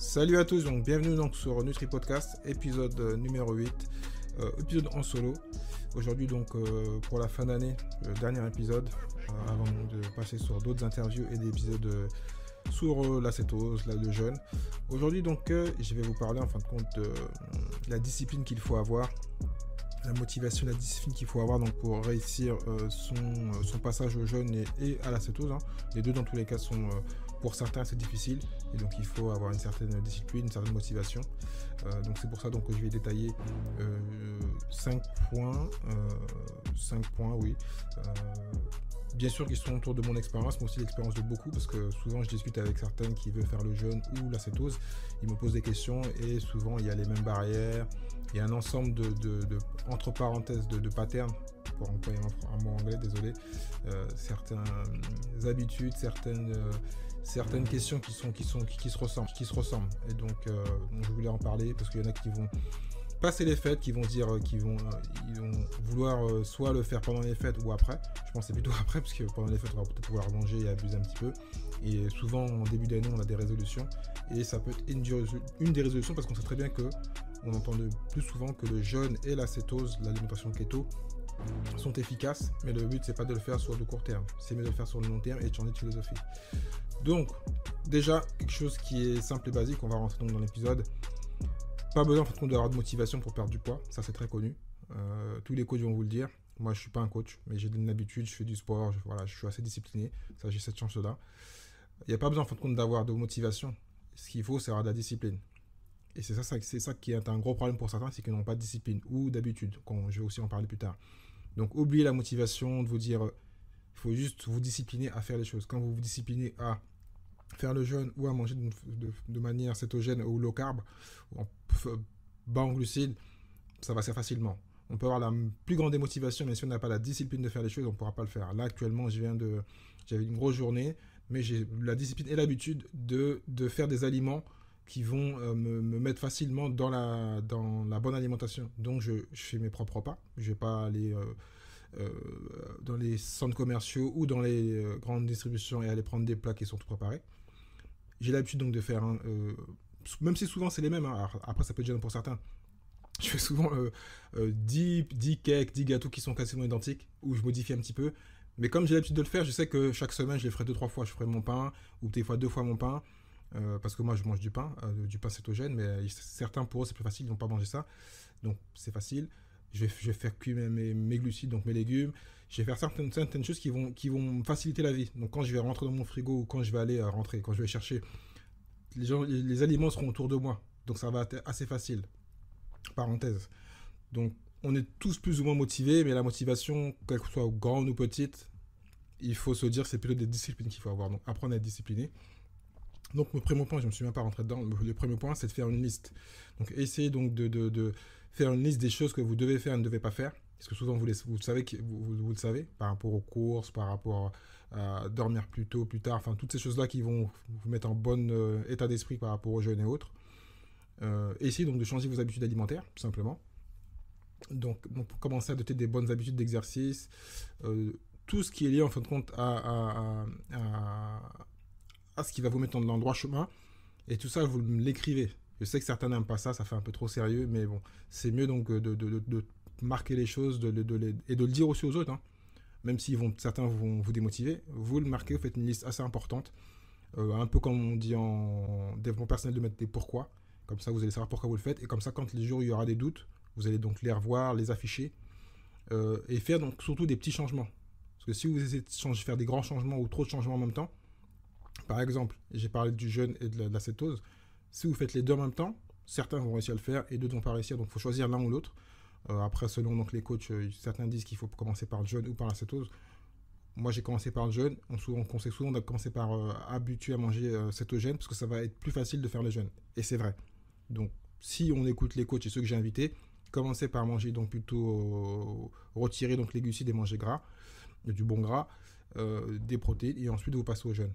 Salut à tous, donc bienvenue donc sur Nutri Podcast, épisode numéro 8, épisode en solo. Aujourd'hui donc pour la fin d'année, le dernier épisode, avant de passer sur d'autres interviews et des épisodes sur la cétose, le jeûne. Aujourd'hui donc je vais vous parler en fin de compte de la discipline qu'il faut avoir, la motivation, la discipline qu'il faut avoir donc pour réussir son passage au jeûne et à la cétose. Les deux dans tous les cas sont... pour certains, c'est difficile et donc il faut avoir une certaine discipline, une certaine motivation. Donc c'est pour ça donc, que je vais détailler 5 points, oui. Bien sûr qu'ils sont autour de mon expérience, mais aussi l'expérience de beaucoup, parce que souvent je discute avec certaines qui veulent faire le jeûne ou la cétose. Ils me posent des questions et souvent il y a les mêmes barrières. Il y a un ensemble de entre parenthèses, de patterns, pour employer un mot anglais, désolé, certaines habitudes, certaines questions qui se ressemblent. Et donc, je voulais en parler parce qu'il y en a qui vont passer les fêtes, qui vont dire ils vont vouloir soit le faire pendant les fêtes ou après. Je pense que c'est plutôt après, parce que pendant les fêtes, on va peut-être vouloir manger et abuser un petit peu. Et souvent, en début d'année, on a des résolutions. Et ça peut être une des résolutions, parce qu'on sait très bien que on entend de plus souvent que le jeûne et la cétose, l'alimentation keto, sont efficaces, mais le but c'est pas de le faire sur le court terme, c'est mieux de le faire sur le long terme et de changer de philosophie. Donc déjà quelque chose qui est simple et basique, on va rentrer donc dans l'épisode. Pas besoin en fait d'avoir de motivation pour perdre du poids, ça c'est très connu. Tous les coachs vont vous le dire. Moi je suis pas un coach, mais j'ai une habitude, je fais du sport, je suis assez discipliné, ça j'ai cette chance là. Il n'y a pas besoin en fait d'avoir de motivation, ce qu'il faut c'est avoir de la discipline. Et c'est ça qui est un gros problème pour certains, c'est qu'ils n'ont pas de discipline ou d'habitude. Je vais aussi en parler plus tard. Donc, oubliez la motivation de vous dire, il faut juste vous discipliner à faire les choses. Quand vous vous disciplinez à faire le jeûne ou à manger de manière cétogène ou low carb, ou bas en glucides, ça va se faire facilement. On peut avoir la plus grande démotivation, mais si on n'a pas la discipline de faire les choses, on ne pourra pas le faire. Là, actuellement, j'avais une grosse journée, mais j'ai la discipline et l'habitude de faire des aliments qui vont me mettre facilement dans la bonne alimentation. Donc je fais mes propres repas. Je ne vais pas aller dans les centres commerciaux ou dans les grandes distributions et aller prendre des plats qui sont tout préparés. J'ai l'habitude donc de faire, même si souvent c'est les mêmes, alors, après ça peut être gênant pour certains, je fais souvent 10 cakes, 10 gâteaux qui sont quasiment identiques, où je modifie un petit peu. Mais comme j'ai l'habitude de le faire, je sais que chaque semaine je les ferai 2-3 fois. Je ferai mon pain, ou des fois 2 fois mon pain. Parce que moi je mange du pain cétogène, mais certains pour eux c'est plus facile, ils n'ont pas mangé ça, donc c'est facile. Je vais faire cuire mes glucides, donc mes légumes. Je vais faire certaines choses qui vont me faciliter la vie. Donc quand je vais rentrer dans mon frigo ou quand je vais aller quand je vais chercher, les aliments seront autour de moi, donc ça va être assez facile. Parenthèse. Donc on est tous plus ou moins motivés, mais la motivation, qu'elle soit grande ou petite, il faut se dire que c'est plutôt des disciplines qu'il faut avoir. Donc apprendre à être discipliné. Donc le premier point, je ne me suis même pas rentré dedans, le premier point c'est de faire une liste. Donc essayez donc de faire une liste des choses que vous devez faire et ne devez pas faire. Parce que souvent vous le savez, par rapport aux courses, par rapport à dormir plus tôt, plus tard, enfin toutes ces choses-là qui vont vous mettre en bon état d'esprit par rapport aux jeûnes et autres. Essayez donc de changer vos habitudes alimentaires, tout simplement. Donc commencez à adopter des bonnes habitudes d'exercice. Tout ce qui est lié en fin de compte à ce qui va vous mettre dans le droit chemin. Et tout ça, vous l'écrivez. Je sais que certains n'aiment pas ça, ça fait un peu trop sérieux, mais bon, c'est mieux donc de marquer les choses et de le dire aussi aux autres. Même si certains vont vous démotiver, vous le marquez, vous faites une liste assez importante. Un peu comme on dit en développement personnel, de mettre des pourquoi. Comme ça, vous allez savoir pourquoi vous le faites. Et comme ça, quand les jours où il y aura des doutes, vous allez donc les revoir, les afficher. Et faire donc surtout des petits changements. Parce que si vous essayez de faire des grands changements ou trop de changements en même temps, par exemple, j'ai parlé du jeûne et de la cétose. Si vous faites les deux en même temps, certains vont réussir à le faire et d'autres vont pas réussir. Donc, il faut choisir l'un ou l'autre. Après, selon donc, les coachs, certains disent qu'il faut commencer par le jeûne ou par la cétose. Moi, j'ai commencé par le jeûne. On conseille souvent de commencer par habituer à manger cétogène parce que ça va être plus facile de faire le jeûne. Et c'est vrai. Donc, si on écoute les coachs et ceux que j'ai invités, commencez par manger donc plutôt retirer donc les glucides et manger gras, du bon gras, des protéines et ensuite vous passez au jeûne.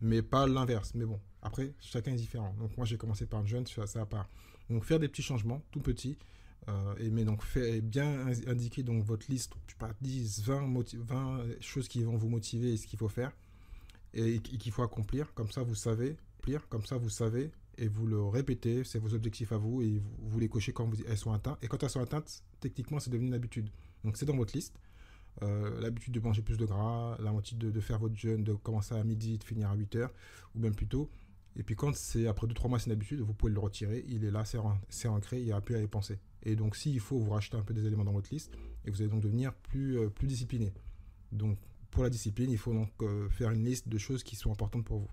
Mais pas l'inverse. Mais bon, après, chacun est différent. Donc moi, j'ai commencé par le jeûne, ça à part. Donc faire des petits changements, tout petits, mais donc bien indiquer donc votre liste, je sais pas, 10, 20 choses qui vont vous motiver et ce qu'il faut faire et qu'il faut accomplir. Comme ça, vous savez, et vous le répétez, c'est vos objectifs à vous et vous les cochez quand elles sont atteintes. Et quand elles sont atteintes, techniquement, c'est devenu une habitude. Donc c'est dans votre liste. L'habitude de manger plus de gras, l'habitude de faire votre jeûne, de commencer à midi, de finir à 8h, ou même plus tôt. Et puis quand c'est après 2-3 mois, c'est une habitude, vous pouvez le retirer, il est là, c'est ancré, il n'y a plus à y penser. Et donc s'il faut, vous racheter un peu des éléments dans votre liste, et vous allez donc devenir plus discipliné. Donc pour la discipline, il faut donc faire une liste de choses qui sont importantes pour vous.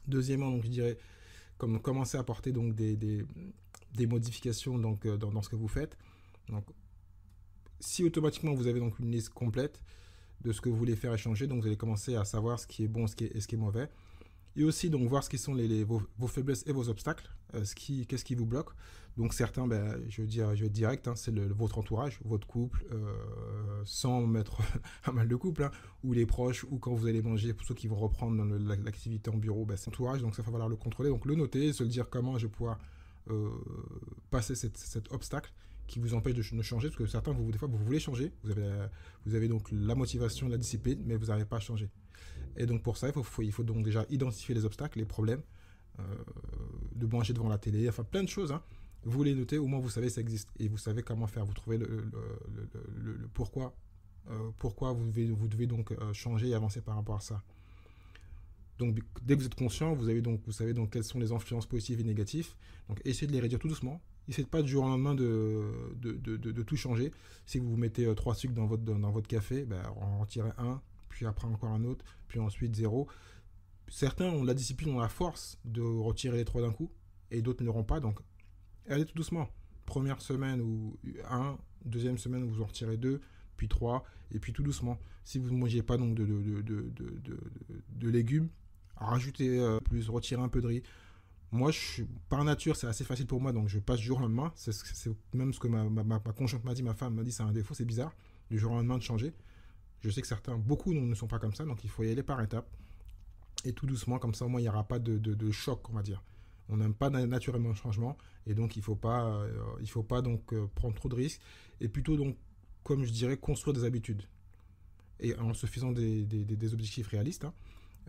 Deuxièmement, donc, je dirais, commencer à apporter donc, des modifications donc, dans ce que vous faites. Donc, si automatiquement vous avez donc une liste complète de ce que vous voulez faire échanger, donc vous allez commencer à savoir ce qui est bon et ce qui est mauvais. Et aussi donc voir ce qui sont vos faiblesses et vos obstacles, qu'est-ce qui vous bloque. Donc certains, je vais être direct, c'est votre entourage, votre couple, sans mettre à mal de couple, ou les proches, ou quand vous allez manger, pour ceux qui vont reprendre l'activité en bureau, c'est l'entourage, donc ça va falloir le contrôler, donc le noter, se le dire comment je vais pouvoir passer cet obstacle qui vous empêche de changer, parce que certains, des fois, vous voulez changer, vous avez donc la motivation, la discipline, mais vous n'arrivez pas à changer. Et donc pour ça, il faut donc déjà identifier les obstacles, les problèmes, de manger devant la télé, enfin plein de choses. Vous les notez, au moins vous savez que ça existe et vous savez comment faire. Vous trouvez le pourquoi vous devez donc changer et avancer par rapport à ça. Donc dès que vous êtes conscient, vous savez donc quelles sont les influences positives et négatives. Donc essayez de les réduire tout doucement. Essayez pas du jour au lendemain de tout changer. Si vous mettez 3 sucres dans votre café, en retirez un, puis après encore un autre, puis ensuite 0. Certains ont la discipline, ont la force de retirer les 3 d'un coup, et d'autres ne l'auront pas. Donc allez tout doucement. Première semaine ou 1, deuxième semaine vous en retirez 2, puis 3, et puis tout doucement. Si vous ne mangez pas donc de légumes, rajoutez plus, retirez un peu de riz. Moi, par nature, c'est assez facile pour moi, donc je passe du jour au lendemain. C'est même ce que ma conjointe m'a dit, ma femme m'a dit, c'est un défaut, c'est bizarre, du jour au lendemain de changer. Je sais que beaucoup ne sont pas comme ça, donc il faut y aller par étapes. Et tout doucement, comme ça, au moins, il n'y aura pas de choc, on va dire. On n'aime pas naturellement le changement, et donc il ne faut pas donc prendre trop de risques, et plutôt donc, comme je dirais, construire des habitudes. Et en se faisant des objectifs réalistes,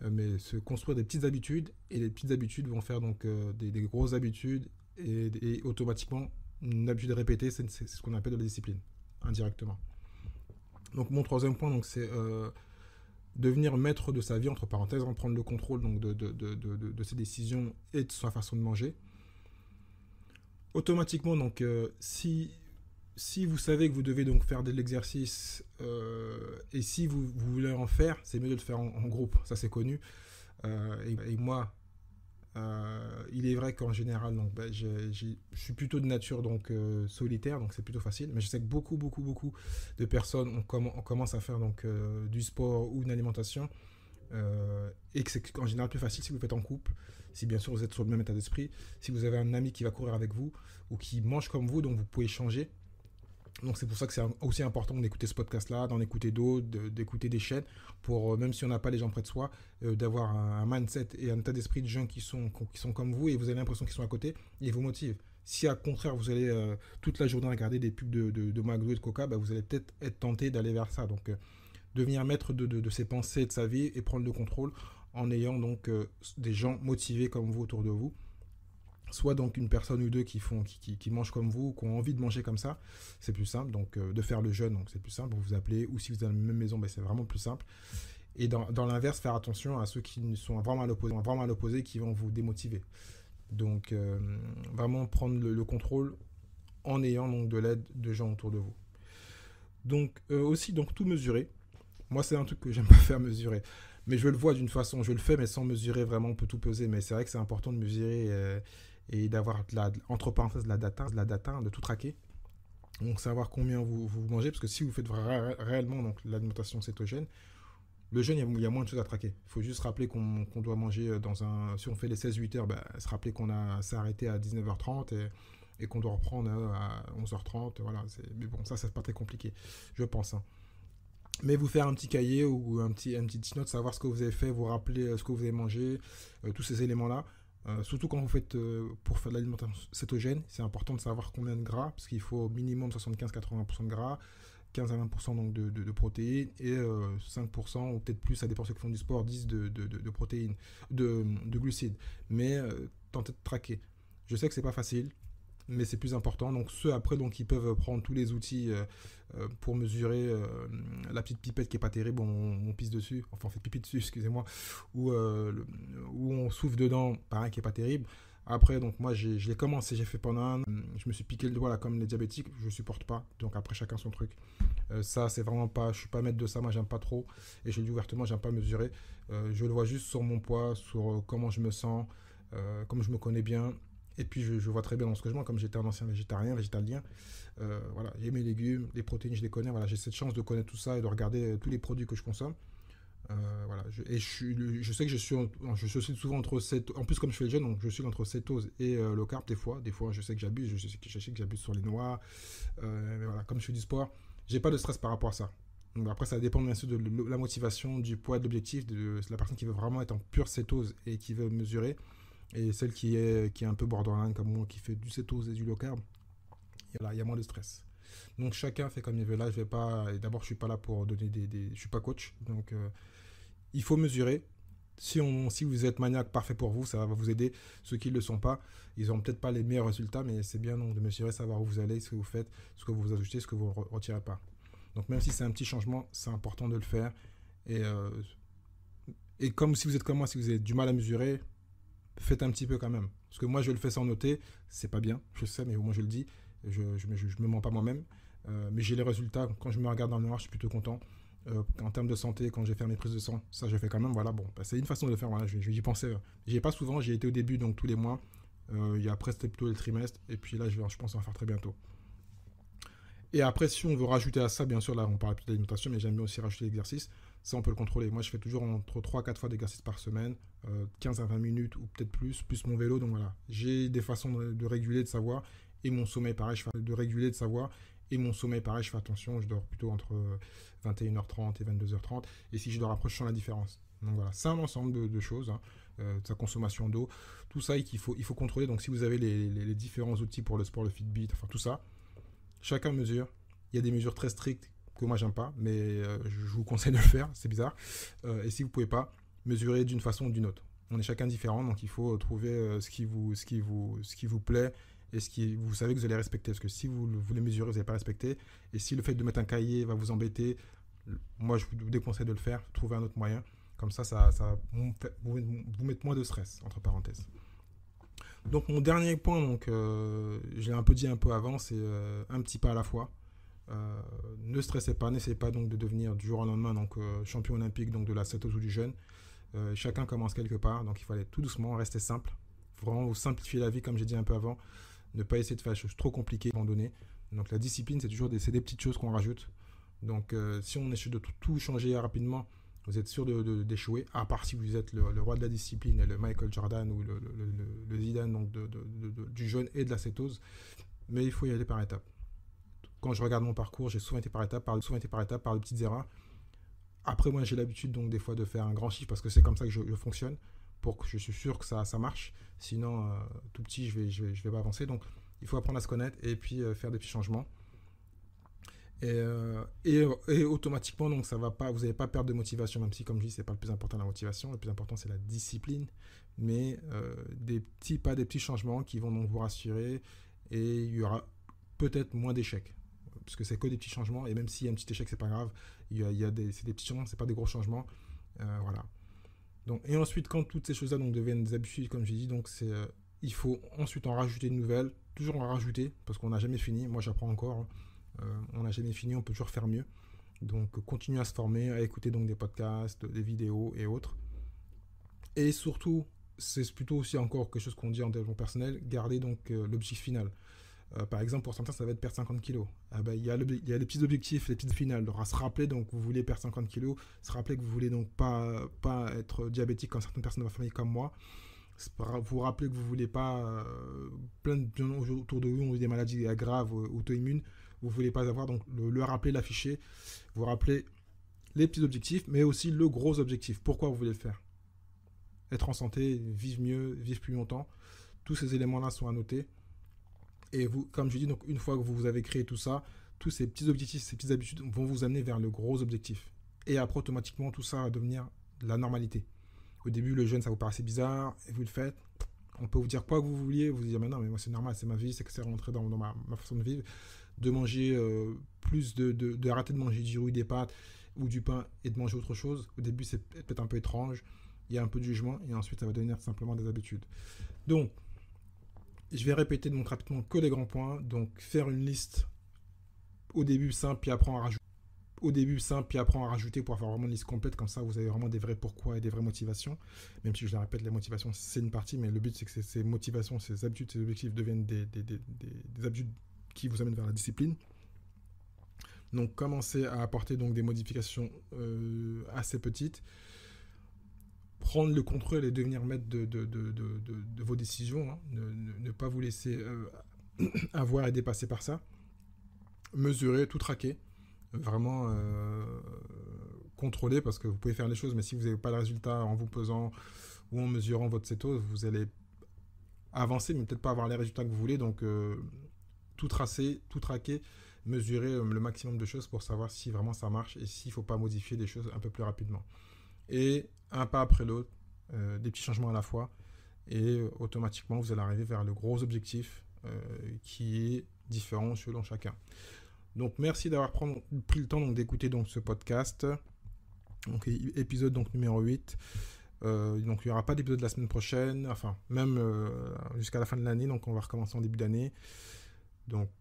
mais se construire des petites habitudes, et les petites habitudes vont faire donc des grosses habitudes, et automatiquement, une habitude répétée, c'est ce qu'on appelle de la discipline, indirectement. Donc mon troisième point, donc, c'est devenir maître de sa vie, entre parenthèses, prendre le contrôle donc, de ses décisions et de sa façon de manger. Automatiquement, donc, si vous savez que vous devez donc faire de l'exercice, et si vous voulez en faire, c'est mieux de le faire en groupe, ça c'est connu. Et moi, il est vrai qu'en général, donc, je suis plutôt de nature donc, solitaire, donc c'est plutôt facile. Mais je sais que beaucoup de personnes commencent à faire donc, du sport ou une alimentation, et que c'est en général plus facile si vous le faites en couple, si bien sûr vous êtes sur le même état d'esprit, si vous avez un ami qui va courir avec vous ou qui mange comme vous, donc vous pouvez changer. Donc c'est pour ça que c'est aussi important d'écouter ce podcast-là, d'en écouter d'autres, d'écouter des chaînes, pour même si on n'a pas les gens près de soi, d'avoir un mindset et un état d'esprit de gens qui sont comme vous, et vous avez l'impression qu'ils sont à côté, et ils vous motivent. Si à contraire vous allez toute la journée regarder des pubs de McDo et de Coca, vous allez peut-être être tenté d'aller vers ça. Donc devenir maître de ses pensées, de sa vie, et prendre le contrôle en ayant donc des gens motivés comme vous autour de vous. Soit donc une personne ou deux qui mangent comme vous, qui ont envie de manger comme ça, c'est plus simple. Donc de faire le jeûne, donc c'est plus simple, vous vous appelez, ou si vous êtes dans la même maison, c'est vraiment plus simple. Et dans l'inverse, faire attention à ceux qui sont vraiment à l'opposé, qui vont vous démotiver. Donc vraiment prendre le contrôle en ayant donc de l'aide de gens autour de vous. Donc aussi donc tout mesurer. Moi c'est un truc que j'aime pas faire, mesurer. Mais je le vois d'une façon, je le fais mais sans mesurer vraiment, on peut tout peser. Mais c'est vrai que c'est important de mesurer et d'avoir entre parenthèses de la data, de tout traquer. Donc savoir combien vous mangez, parce que si vous faites réellement donc, l'alimentation cétogène, le jeûne, il y a moins de choses à traquer. Il faut juste rappeler qu'on doit manger si on fait les 16-8 heures, se rappeler qu'on s'est arrêté à 19h30 et qu'on doit reprendre à 11h30. Voilà, mais bon, ça c'est pas très compliqué, je pense. Mais vous faire un petit cahier ou un petit note, savoir ce que vous avez fait, vous rappeler ce que vous avez mangé, tous ces éléments-là. Surtout quand vous faites, pour faire de l'alimentation cétogène, c'est important de savoir combien de gras, parce qu'il faut au minimum 75-80% de gras, 15 à 20% donc de protéines, et 5%, ou peut-être plus, ça dépend de ceux qui font du sport, 10% de protéines, de glucides. Mais tenter de traquer. Je sais que c'est pas facile, mais c'est plus important. Donc ceux après, donc, ils peuvent prendre tous les outils pour mesurer la petite pipette qui est pas terrible, on pisse dessus, enfin on fait pipi dessus, excusez-moi, ou on souffle dedans, pareil, qui est pas terrible. Après, donc moi, je l'ai commencé, j'ai fait pendant je me suis piqué le doigt là, comme les diabétiques, je supporte pas. Donc après, chacun son truc. Ça, c'est vraiment pas, je suis pas maître de ça, moi j'aime pas trop. Et je le dis ouvertement, j'aime pas mesurer. Je le vois juste sur mon poids, sur comment je me sens, comme je me connais bien. Et puis je vois très bien dans ce que je mange, comme j'étais un ancien végétalien. Voilà, j'ai mes légumes, les protéines, je les connais. Voilà, j'ai cette chance de connaître tout ça et de regarder tous les produits que je consomme. Voilà, je sais que je suis souvent entre en plus comme je fais le jeûne, donc je suis entre cétose et low carb des fois je sais que j'abuse, je sais que j'abuse sur les noix, mais voilà, comme je fais du sport, j'ai pas de stress par rapport à ça. Donc après ça dépend bien sûr de la motivation, du poids, de l'objectif, de la personne qui veut vraiment être en pure cétose et qui veut mesurer, et celle qui est un peu borderline comme moi, qui fait du cétose et du low carb, il y a moins de stress. Donc chacun fait comme il veut. Là, je vais pas. Et d'abord, je suis pas là pour donner je suis pas coach. Donc il faut mesurer. Si vous êtes maniaque, parfait pour vous, ça va vous aider. Ceux qui ne le sont pas, ils n'ont peut-être pas les meilleurs résultats, mais c'est bien donc de mesurer, savoir où vous allez, ce que vous faites, ce que vous ajoutez, ce que vous ne retirez pas. Donc même si c'est un petit changement, c'est important de le faire. Et comme si vous êtes comme moi, si vous avez du mal à mesurer, faites un petit peu quand même. Parce que moi, je le fais sans noter, c'est pas bien, je sais, mais au moins je le dis. Je me mens pas moi-même. Mais j'ai les résultats. Quand je me regarde dans le miroir, je suis plutôt content. En termes de santé, quand j'ai fait mes prises de sang, ça je fais quand même. Voilà, bon, bah, c'est une façon de le faire. Voilà, je vais y penser. J'y ai pas souvent, j'y ai été au début, donc tous les mois. Et après, c'était plutôt le trimestre. Et puis là, je pense en faire très bientôt. Et après, si on veut rajouter à ça, bien sûr, là, on parle plus d'alimentation, mais j'aime bien aussi rajouter l'exercice. Ça, on peut le contrôler. Moi, je fais toujours entre 3 à 4 fois d'exercice par semaine, 15 à 20 minutes ou peut-être plus mon vélo. Donc voilà, j'ai des façons de réguler, de savoir. Et mon sommeil, pareil, je fais attention. Je dors plutôt entre 21h30 et 22h30. Et si je dors après, je sens la différence. Donc voilà, c'est un ensemble de choses. Hein. Sa consommation d'eau, tout ça il faut contrôler. Donc si vous avez les différents outils pour le sport, le Fitbit, enfin tout ça, chacun mesure. Il y a des mesures très strictes que moi j'aime pas, mais je vous conseille de le faire, c'est bizarre. Et si vous pouvez pas, mesurer d'une façon ou d'une autre. On est chacun différent, donc il faut trouver ce qui vous plaît et vous savez que vous allez respecter. Parce que si vous voulez mesurer, vous n'allez pas respecter. Et si le fait de mettre un cahier va vous embêter, moi je vous déconseille de le faire. Trouvez un autre moyen. Comme ça va vous mettre moins de stress, entre parenthèses. Donc mon dernier point, donc, je l'ai un peu dit un peu avant, c'est un petit pas à la fois. Ne stressez pas, n'essayez pas donc de devenir du jour au lendemain donc, champion olympique donc, de la cétose ou du jeûne. Chacun commence quelque part, donc il faut aller tout doucement, rester simple. Il faut vraiment vous simplifier la vie, comme j'ai dit un peu avant. Ne pas essayer de faire des choses trop compliquées, abandonner. Donc la discipline, c'est toujours des petites choses qu'on rajoute. Donc si on essaie de tout changer rapidement, vous êtes sûr d'échouer, à part si vous êtes le roi de la discipline, le Michael Jordan ou le Zidane donc du jeûne et de la cétose. Mais il faut y aller par étapes. Quand je regarde mon parcours, j'ai souvent été par étapes, par de petites erreurs. Après, moi, j'ai l'habitude donc des fois de faire un grand chiffre parce que c'est comme ça que je fonctionne, pour que je suis sûr que ça marche. Sinon, tout petit, je vais pas avancer. Donc, il faut apprendre à se connaître et puis faire des petits changements. Et automatiquement, donc, ça va pas, vous n'allez pas perdre de motivation, même si, comme je dis, c'est pas le plus important la motivation. Le plus important, c'est la discipline. Mais des petits changements qui vont donc vous rassurer et il y aura peut-être moins d'échecs. Parce que c'est que des petits changements, et même s'il y a un petit échec, c'est pas grave. C'est des petits changements, c'est pas des gros changements. Voilà. Donc, et ensuite, quand toutes ces choses-là donc, deviennent des habitudes, comme j'ai dit, donc il faut ensuite en rajouter de nouvelles, toujours en rajouter, parce qu'on n'a jamais fini. Moi, j'apprends encore. On n'a jamais fini, on peut toujours faire mieux. Donc, continuer à se former, à écouter donc des podcasts, des vidéos et autres. Et surtout, c'est plutôt aussi encore quelque chose qu'on dit en développement personnel, garder donc l'objectif final. Par exemple, pour certains, ça va être perdre 50 kg. Il y a les petits objectifs, les petites finales. Alors, à se rappeler, donc, vous voulez perdre 50 kg, se rappeler que vous voulez donc pas être diabétique comme certaines personnes de votre famille comme moi. Vous rappelez que vous voulez pas plein de gens autour de vous ont des maladies graves, auto-immunes. Vous voulez pas avoir, donc le rappeler, l'afficher. Vous rappelez les petits objectifs, mais aussi le gros objectif. Pourquoi vous voulez le faire? Être en santé, vivre mieux, vivre plus longtemps. Tous ces éléments-là sont à noter. Et vous, comme je dis, donc une fois que vous avez créé tout ça, tous ces petits objectifs, ces petites habitudes vont vous amener vers le gros objectif. Et après, automatiquement, tout ça va devenir la normalité. Au début, le jeûne, ça vous paraissait bizarre, et vous le faites, On peut vous dire quoi que vous vouliez, vous dire mais non, mais moi c'est normal, c'est ma vie, c'est que c'est rentré dans ma façon de vivre, de manger plus de arrêter de manger du riz, des pâtes ou du pain et de manger autre chose. Au début c'est peut-être un peu étrange, il y a un peu de jugement et ensuite ça va devenir simplement des habitudes. Donc je vais répéter donc rapidement que les grands points. Donc faire une liste au début simple puis après en rajouter pour faire vraiment une liste complète, comme ça vous avez vraiment des vrais pourquoi et des vraies motivations, même si je le répète, les motivations c'est une partie, mais le but c'est que ces motivations, ces habitudes, ces objectifs deviennent des habitudes qui vous amènent vers la discipline. Donc commencez à apporter donc des modifications assez petites, prendre le contrôle et devenir maître de vos décisions, hein. Ne pas vous laisser avoir et dépasser par ça, mesurer, tout traquer, vraiment contrôler, parce que vous pouvez faire les choses, mais si vous n'avez pas le résultat en vous pesant ou en mesurant votre cétose, vous allez avancer, mais peut-être pas avoir les résultats que vous voulez. Donc tout tracer, tout traquer, mesurer le maximum de choses pour savoir si vraiment ça marche et s'il ne faut pas modifier les choses un peu plus rapidement. Et un pas après l'autre, des petits changements à la fois, et automatiquement vous allez arriver vers le gros objectif qui est différent selon chacun. Donc merci d'avoir pris le temps donc, d'écouter donc, ce podcast, donc, épisode donc, numéro 8. Donc il n'y aura pas d'épisode la semaine prochaine, enfin même jusqu'à la fin de l'année, donc on va recommencer en début d'année. Donc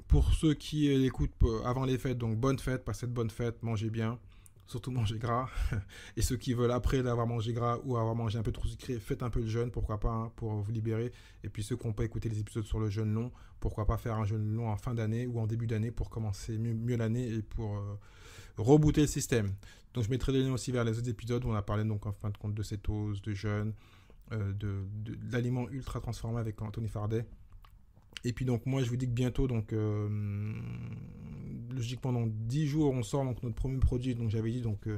pour ceux qui l'écoutent avant les fêtes, donc bonne fête, passez de bonnes fêtes, mangez bien, surtout mangez gras. Et ceux qui veulent après avoir mangé gras ou avoir mangé un peu trop sucré, faites un peu de jeûne, pourquoi pas, hein, pour vous libérer. Et puis ceux qui n'ont pas écouté les épisodes sur le jeûne long, pourquoi pas faire un jeûne long en fin d'année ou en début d'année pour commencer mieux l'année et pour rebooter le système. Donc je mettrai des liens aussi vers les autres épisodes où on a parlé donc en fin de compte de cétose, de jeûne, d'aliments ultra transformés avec Anthony Fardet. Et puis donc moi je vous dis que bientôt, donc logiquement dans 10 jours on sort donc notre premier produit, donc j'avais dit donc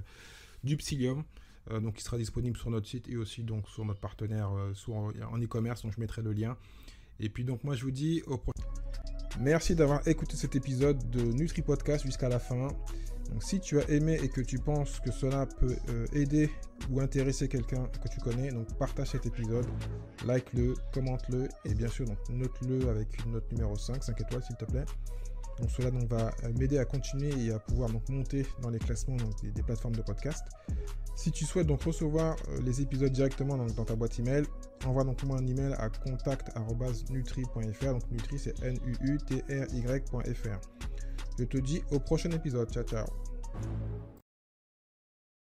du psyllium, donc qui sera disponible sur notre site et aussi donc sur notre partenaire en e-commerce, donc je mettrai le lien. Et puis donc moi je vous dis au prochain. Merci d'avoir écouté cet épisode de Nutri Podcast jusqu'à la fin. Donc si tu as aimé et que tu penses que cela peut aider ou intéresser quelqu'un que tu connais, donc partage cet épisode, like-le, commente-le et bien sûr donc note-le avec une note numéro 5 étoiles s'il te plaît. Donc cela donc, va m'aider à continuer et à pouvoir donc, monter dans les classements donc, des plateformes de podcast. Si tu souhaites donc recevoir les épisodes directement donc, dans ta boîte email, envoie donc moi un email à contact@nutri.fr. Donc Nutri c'est NUUTRY.fr. Je te dis au prochain épisode. Ciao, ciao.